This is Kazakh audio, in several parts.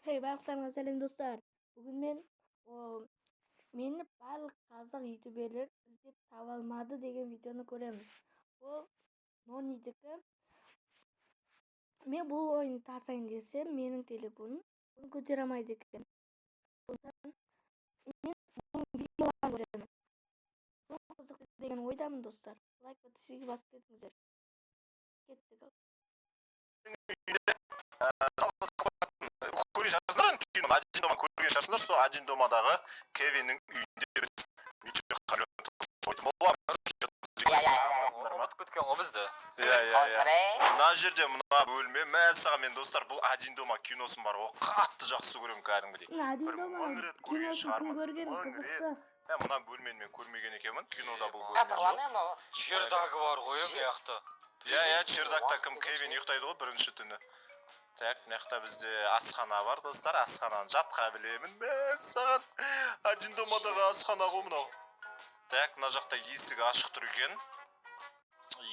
Hey, барлықтарыңызға сәлем достар. Бүгін мені барлық қазақ ютуберлер іздеп таба алмады деген видеоны көреміз. Ол Нони'дікі. Мен бұл ойынды тартайын десем, менің телефоным оны көтере алмайды екен. Сондықтан мен бұл видеоларды көремін. Бұл қызықты деген ойдамын достар. Лайк подписчиге басып кетіңіздер. Кеттік. Көрген шығарсыздар, киноны один дома көрген шығарсыздар, сол один домадағы Кевиннің үйінде біз ничего қарап ұмытып кеткен ғой бізді. Мына жерде мына бөлме, мәссаған мен достар, бұл один дома киносын бар ғой, қатты жақсы көремін кәдімгідей. Бір мың рет көрген шығармын. Мына бөлмені мен көрмеген екенмін, кинода бұл бөлме жоқ. Чердагы бар ғой, мияқта. Чердакта кім Кевин ұйықтайды ғой бірінші түні. Так, мияқта бізде асхана бар достар, асхананы жатқа білемін, мәссаған. Один домадағы асхана ғой мынау. Так, мына жақта есігі ашық тұр екен.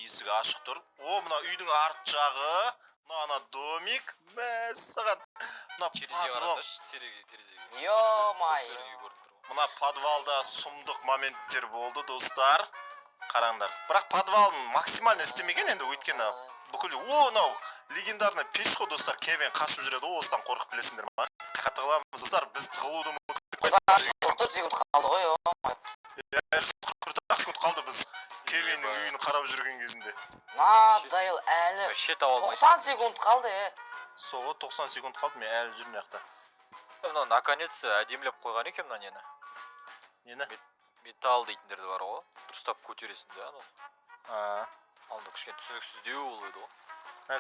Есігі ашық тұр. О, мына үйдің арт жағы, мына домик, мәссаған. Мына подвал. Мына подвалда сұмдық моменттер болды достар. Қараңдар. Бірақ подвалын максимально істемеген енді өйткені бүкіл мынау легендарный пеш қой достар. Кевин қашып жүреді, осыдан қорқып білесіңдер ма? Қайта тығыламыз достар, біз тығылуды қалды біз Кевиннің үйін қарап жүрген кезінде. Дайыл әлі 90 секунд қалды. Соғы 90 секунд қалды, мен әлі жүрмей яқта. Мынау наконец әдемілеп қойған екен мына нені. Нені? Металл дейтіндерді бар ғой. Дұрыстап көтересің де анау. Алды кішкене түсініксіздеу болуды ғой.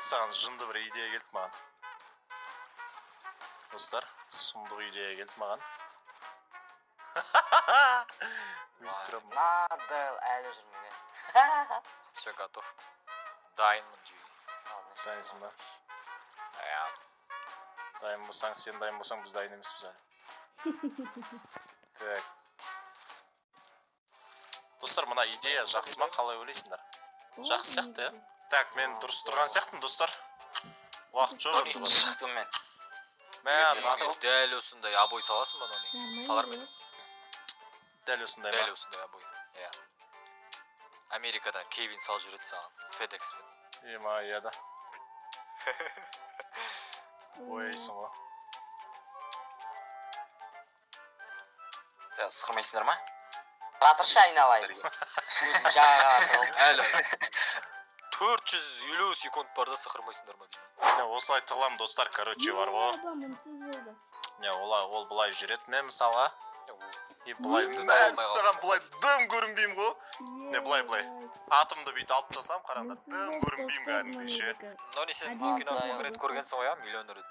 Саған жынды бір идея келді маған. Достар, сұмдық идея келді маған. Дайыл әлі жүрмеген. Все готов. Дайынмын жеге. Дайынсың ба? Дайын болсаң, сен дайын болсаң, біз дайын емеспіз әлі. Так. Достар, мына идея жақсы ма, қалай ойлайсыңдар? Жақсы сияқты, е? Так, мен дұрыс тұрған сияқтымын, достар. Уақыт жоқ. Шықтым мен. Дәл осындай абой саласың ба, Нони? Салар мен. Дәл осындай ма? Дәл осындай абой. Америкадан Кевин сал жүреді саған. FedEx-пен. Ема, да. Ойайсың ғой. Сықырмайсыңдар ма? Тұратыршы айналайын. Әлі 450 секунд барда сықырмайсыңдар ма деймін. Осылай тығылам достар, короче, бар ғой. Ол бұлай жүреді ме мысалға? Саған бұлай дым көрінбеймін ғой. Не, бұлай. Атымды бүйті алып жасам, қараңдар, дым көрінбеймін кәдімгідей ше. Нони, сен бұл кино рет көргенсің ғой, миллион рет.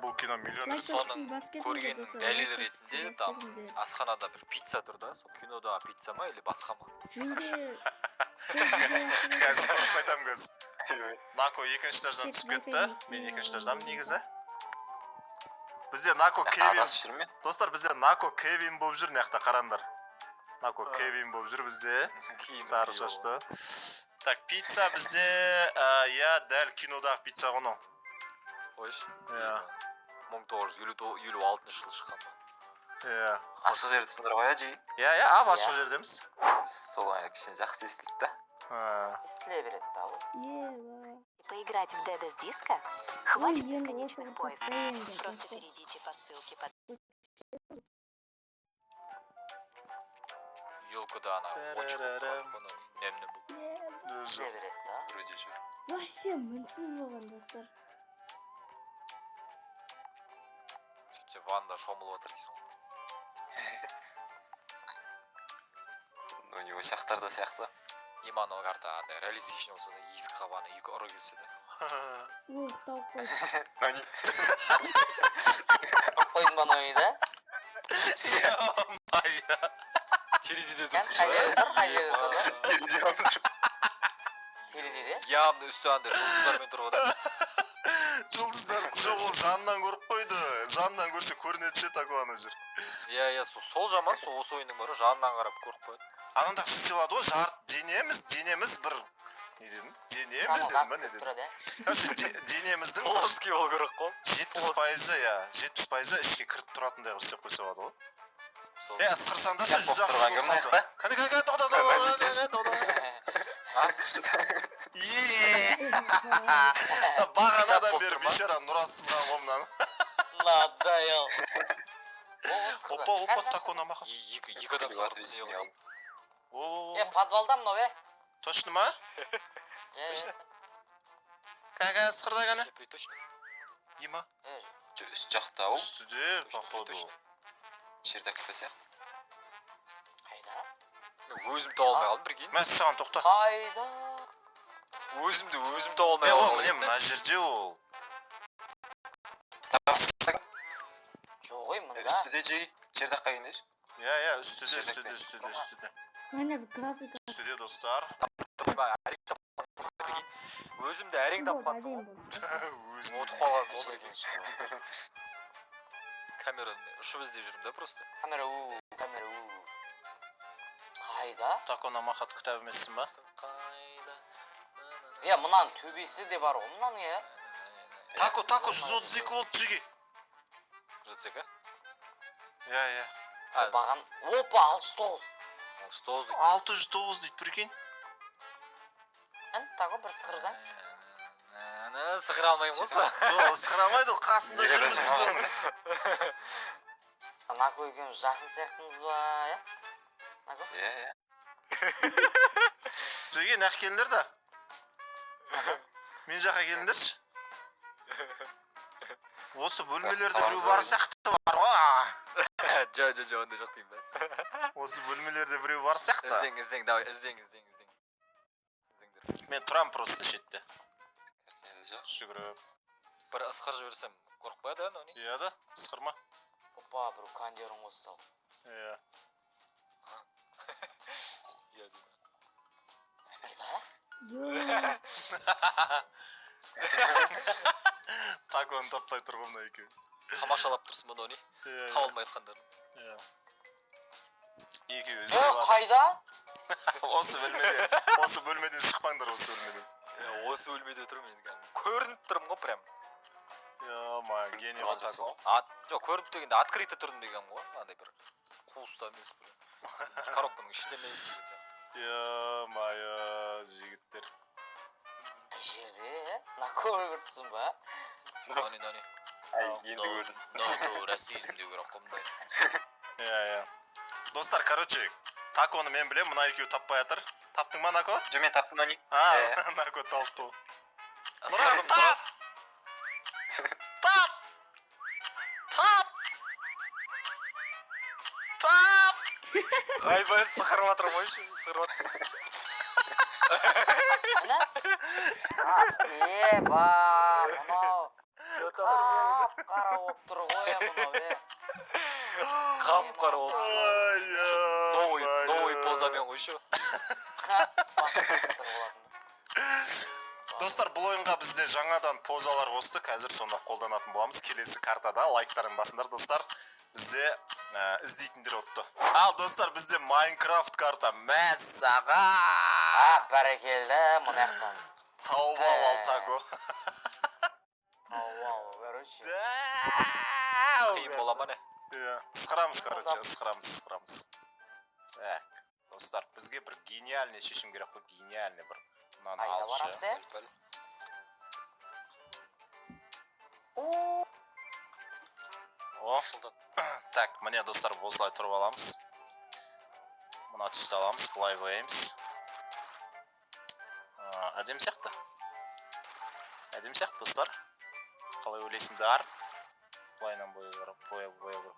Бұл кино миллион рет. Соның көргеннің дәлелі ретінде там асханада бір пицца тұр да, сол кинода пицца ма или басқа ма? Қазір көріп қайтам көз. Нако екінші этаждан түсіп кетті, мен екінші этаждамын негізі. Бізде Нако Кевин, достар, бізде Нако Кевин болып жүр, неқта қарандар. Нако Кевин болып жүр бізде, сары шашты. Так, пицца бізде, дәл кинодағы пицца ғыны. Қойш? 1956 жыл шыққан ба? Ашық жерді түсіндір ғой, әжей? Ашық жердеміз. Солай, кішен жақсы естілді да. Естіле береді да ол. Поиграть в Дедас Диско? Хватит бесконечных поисков. Просто перейдите по ссылке под... Елкада ана очық болған немне бұл. Естіле береді да. Үреде жүр. Вообще мінсіз болған достар. Сөйтсе ванда шомылып отыр дейсің ғой. Нони о сияқтарда сияқты. Иман ол қарта реалистичный болса да есік қабаны екі ұры келсе де. Тауып қойды. Нони. Қойдың ба Нони да? Терезеде Қай жерде тұр? Терезеде? Ямды үсті анда жұлдыздармен тұр ғой да. Жұлдыздар жоқ, ол жанынан көріп қойды. Жанынан көрсе көрінеді ше такуаны жүр. Сол жаман, сол осы ойының бары жанынан қарап көріп қойды. Ананда сыйлады ғой, денеміз бір Не дедің? Денеміз дедім ба, не дедің? Короче, денеміздің Полоский ол керек қой. 70%, я, 70% ішке кіріп тұратындай қылып істеп қойса болады ғой. Ысқырсаңда ше 100 ақсы болып қалды. Кәне, тоқта. Бағанадан бері бейшара нұрасызған ғомнан. Ладайал. Опа, такона маха. Екі адам сағырды не қылды. Подвалда мынау, Точно ма? Кәне, ысқырда кәне? Ема? Үст жақта ол. Үстіде, походу. Жерді кіті сияқты. Қайда? Өзім таба алмай қалдым, прикинь. Мәс саған тоқта. Қайда? Өзім таба алмай қалдым. Міне мына жерде ол. Жоқ ой, мұнда. Üstüde жерді қайындайшы. Я, үстіде. Міне бір графика. Үстіде, достар. Өзімді әрең тапқансың ғой. Отып қалғансың ғой, прикинь. Камераны ұшып іздеп жүрмін да просто. Камера Қайда? Такона махат кітап емессің ба? Мұнаның төбесі де бар ғой, мұнаның, Тако 132 болды жеге. 132? Я. Баған, опа, 609. 609 дейді, прикинь. Тако бір сықырзаң? Сықыр алмайым ғой са? Сықыр алмайды, қасында жүрміз біз оның. Нако екеуміз жақын сияқтымыз ба, Нако? Жеге, нақ келіндер да. Мен жаққа келіндерші. Осы бөлмелерде біреу бар сияқты бар ғой. Жо, онда жоқ деймін да. Осы бөлмелерде біреу бар сияқты. Іздең, давай, іздең. Мен тұрам просто шетте. Жоқ. Жүгіріп. Бір ысқыр жіберсем, қорқпайды, не? Иә да, ысқырма. Опа, бір кондерін қостал. Иә. Қайда? Таконы таппай тұрғымда екеу. Тамашалап тұрсың мұны, не? Таба алмай айтқандарын. Екеу іздеп Қайда? Осы бөлмеден шықпаңдар, осы бөлмеден. Осы бөлмеде тұрмын енді кәдімгі. Көрініп тұрмын ғой прям. Гений ғой Тако. Жоқ, көрініп дегенде открыто тұрдым деген ғой. Андай бір қуыста емес бір. Коробканың ішінде емес деген сияқты. Жігіттер. Қай жерде, Нако көріпсің ба? Нани. Енді көрдім. Расизм деу керек қомдай. Иә. Достар, короче, Таконы мен білем, мұна екеу таппай атыр. Таптың ма, Нако? Жо, мен таптым, Нани. Нако тапты. Нұрас, тап! Ай, бәс, сықырып атырым ойшы, сықырып атырым. Мұнау. Қап-қара оп тұр ғой, мұнау, Қап-қара оп тұр. Новый позамен қойшы. Достар, бұл ойынға бізде жаңадан позалар қосты, қазір сонда қолданатын боламыз. Келесі картада лайктарын басындар, достар. Бізде іздейтіндер отты. Ал, достар, бізде Майнкрафт карта. Мәссаға! Бәрекелді, мұнаяқтан. Тауып ал, Тако. Тауып ал, короче. Қиын бола ма не? Ысқырамыз, короче, ысқырамыз. Достар, бізге бір гениальный шешім керек қой, гениальный бір. Айда барамыз, Так, міне достар, осылай тұрып аламыз. Мұна түсті аламыз, бұлай боямыз. Әдем сияқты, достар. Қалай ойлайсыңдар? Бұлайнан боя көріп.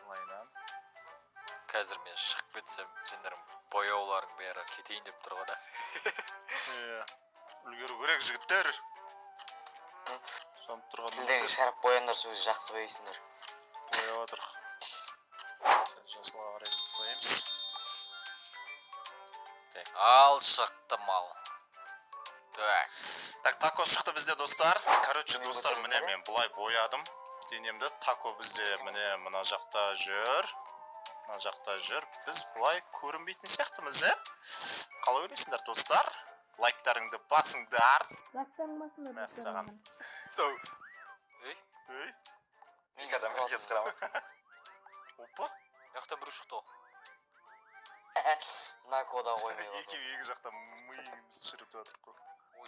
Бұлайнан. Қазір мен шығып кетсем, сендерің бояуларың бәрі кетейін деп тұрға да. Үлгеру керек, жігіттер. Сіздерің шарап бояндар сөзі жақсы бояйсыңдар. Бояу атырық. Жасылға қарай боямыз. Ал шықты мал. Так, Тако шықты бізде, достар. Короче, достар, міне мен бұлай боядым денемді. Тако бізде міне мұна жақта жүр. Мына жақта жүр. Біз бұлай көрінбейтін сияқтымыз, Қалай ойлайсыңдар, достар? Лайктарыңды басыңдар. Лайктарын басыңдар. Мәссаған. Соу. Ей, Екі адам бірге сықырама. Опа. яқтан біреу шықты ғой. Накода қоймай Екеуі екі жақтан миымыз шірітіп жатыр қой.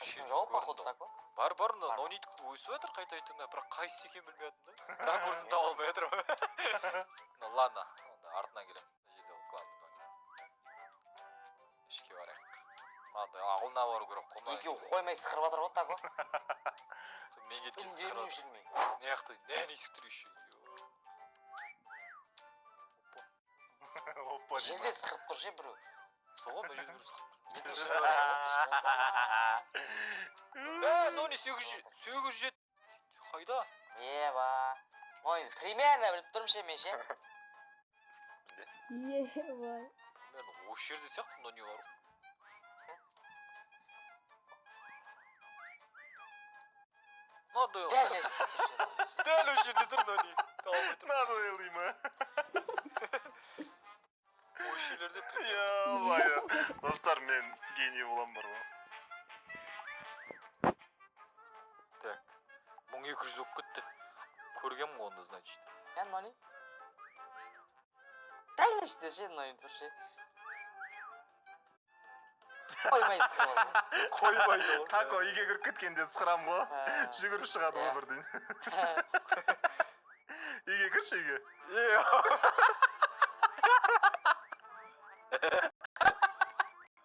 ешкім жоқ походу Нако. Бар, нонит өсіп жатыр қайта-қайта, бірақ қайсысы екенін білмей жатырмын да. Ракурсын таба алмай жатырмын. Ну ладно, онда артынан келемін. Мына жерде ол клан нонит. Ішке барайық. Мынандай ауылына бару керек қой. Екеуі қоймай сықырып жатыр ғой Тако. Мен кеткен Үндерін сықырып. өшірмей. Не яқты, не есіктер еще. Опа. Жерде сықырып тұр же біреу. Сол ғой, мен жерде біреу сықырып. Нони 807. Қайда? Еба. Ой, примерно біліп тұрмын ше мен ше. Ебай. Мен осы жерде сияқты нони бар. Надоел. Дәл осы жерде тұр нони. Надоел ма? Осы жерлерде. Ё-моё. Достар, мен гений болам бар ғой. Так. 1200 болып кетті. Көргенмін ғой онда, значит. Мен нони. Дәл іште ше нони тұр ше. Қоймай сықырып жатыр. Қоймайды ғой. Тако үйге кіріп кеткенде сықырам ғой. Жүгіріп шығады ғой бірден. Үйге кірші үйге.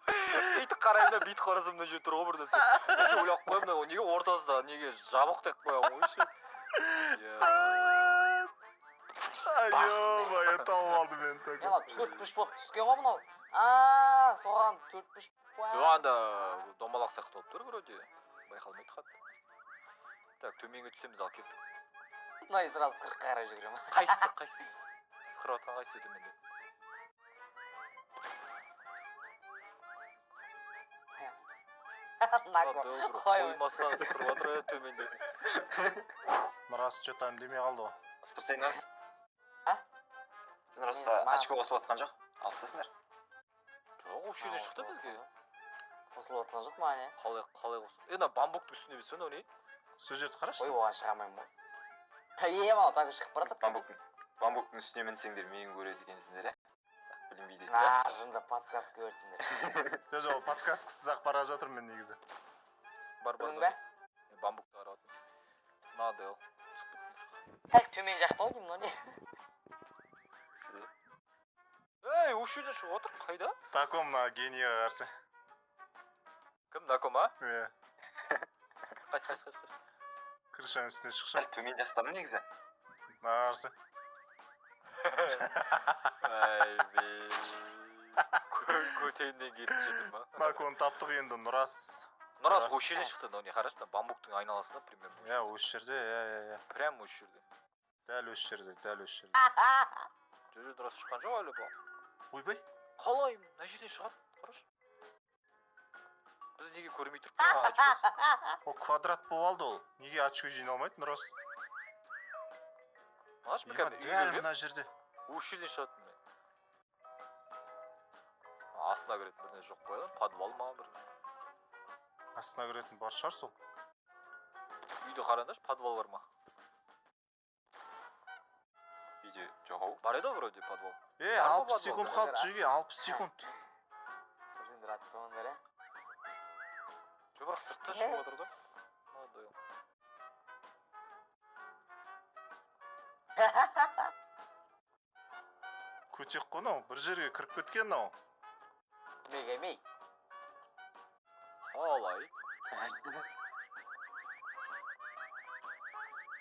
Бүйтіп қараймын да бүйтіп қарасам мына жерде тұр ғой бір нәрсе. Мен ойлап қоямын да неге ортасында неге жабық деп қоямын ғой ше. Ё-моё, тауып алды мен Тако. Яна 4-5 болып түскен ғой мынау. Соған 4-5 қоямын. Жоғанда домалақ сияқты болып тұр вроде. Байқалмайды қатты. Так, төменге түсеміз ал кеттік. Нони сразу сықырып қарай жүгіремін. Қайсысы? Сықырып атқан қайсысы төменде? Нако. Қоймастан сықырып атыр төменде. Нұрас что-то үндемей қалды ғой. Сықырсай Нұрас. А? Нұрасқа очко қосып атқан жоқ. Алсасыңдар. Жоқ, осы жерден шықты бізге. Қосылып атқан жоқ ма не? Қалай қосып? Ена бамбуктың үстіне бес не? Сол жерді қарашы. Ой, оған шыға алмаймын ғой. Мана Тако шығып баратыр. Бамбуктың үстіне мінсеңдер мені көреді екенсіңдер, білінбейді. Жында подсказка берсіңдер. Жоқ, подсказкасыз ақ бара жатырмын мен негізі. Бар. Білдің бе? Бамбукты қарап атырмын. Надел. Тәл төмен жақта ғой деймін нони. Ей, осы жерден шығып отыр, қайда? Тако мына генийға қарсы. Кім, Нако ма? Иә. Қайсы. Крышаның үстіне Сәл шықшам. төмен жақтамын негізі. Қарсы. Ай бе. Көтейінден келсін жетім ба? Наконы таптық енді, Нұрас. Нұрас осы жерден шықты, нони қарашы, бамбуктың айналасында примерно. Иә, осы жерде, иә. Прям осы жерде. Дәл осы жерде. Жүрі дұрыс шыққан жоқ әлі бұл. Ойбай. Қалай, мына жерден шығады, қарашы. Біз неге көрмей тұрып? Ол квадрат болып алды ол. Неге очко жиналмайды, Нұрас? Маш, Дәл мына жерде. осы жерден шығады мен. Астына кіретін бір нәрсе жоқ қой, подвал ма бір. Астына кіретін бар шығар сол. Үйді қараңдаршы, подвал бар ма? Үйде жоқ ау. Бар еді вроде подвал. 60 секунд қалды жүге, 60 секунд. Көрсеңдер аты соңындар, Жоқ, бірақ сыртта шығып отыр да. Надоел. Көтек қой мынау, бір жерге кіріп кеткен мынау. Мегамей. Қалай?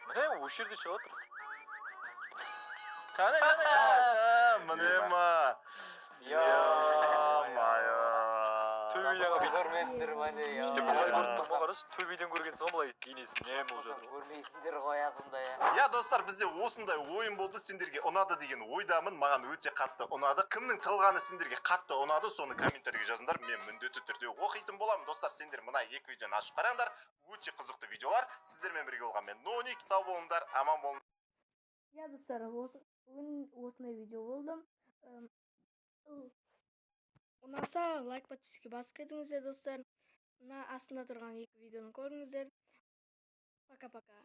Міне, осы жерде шығып отыр. Қане, міне ма. Ё-моё. Көрмедіңдер ма не? Төбеден көргенсің ғой былай денесі не болып жатыр. Көрмейсіңдер қоя сондай. Я достар, бізде осындай ойын болды, сендерге ұнады деген ойдамын. Маған өте қатты ұнады. Кімнің тылғаны сендерге қатты ұнады, соны комментарийге жазыңдар. Мен міндетті түрде оқитын боламын. Достар, сендер мына екі видеоны ашып қараңдар. Өте қызықты видеолар. Сіздермен бірге болған мен Ноник. Сау болыңдар, аман болыңдар. Я достар, бүгін осындай видео болды. Ұнаса лайк подписка басып кетіңіздер достар. Мына астында тұрған екі видеоны көріңіздер. Пока-пока.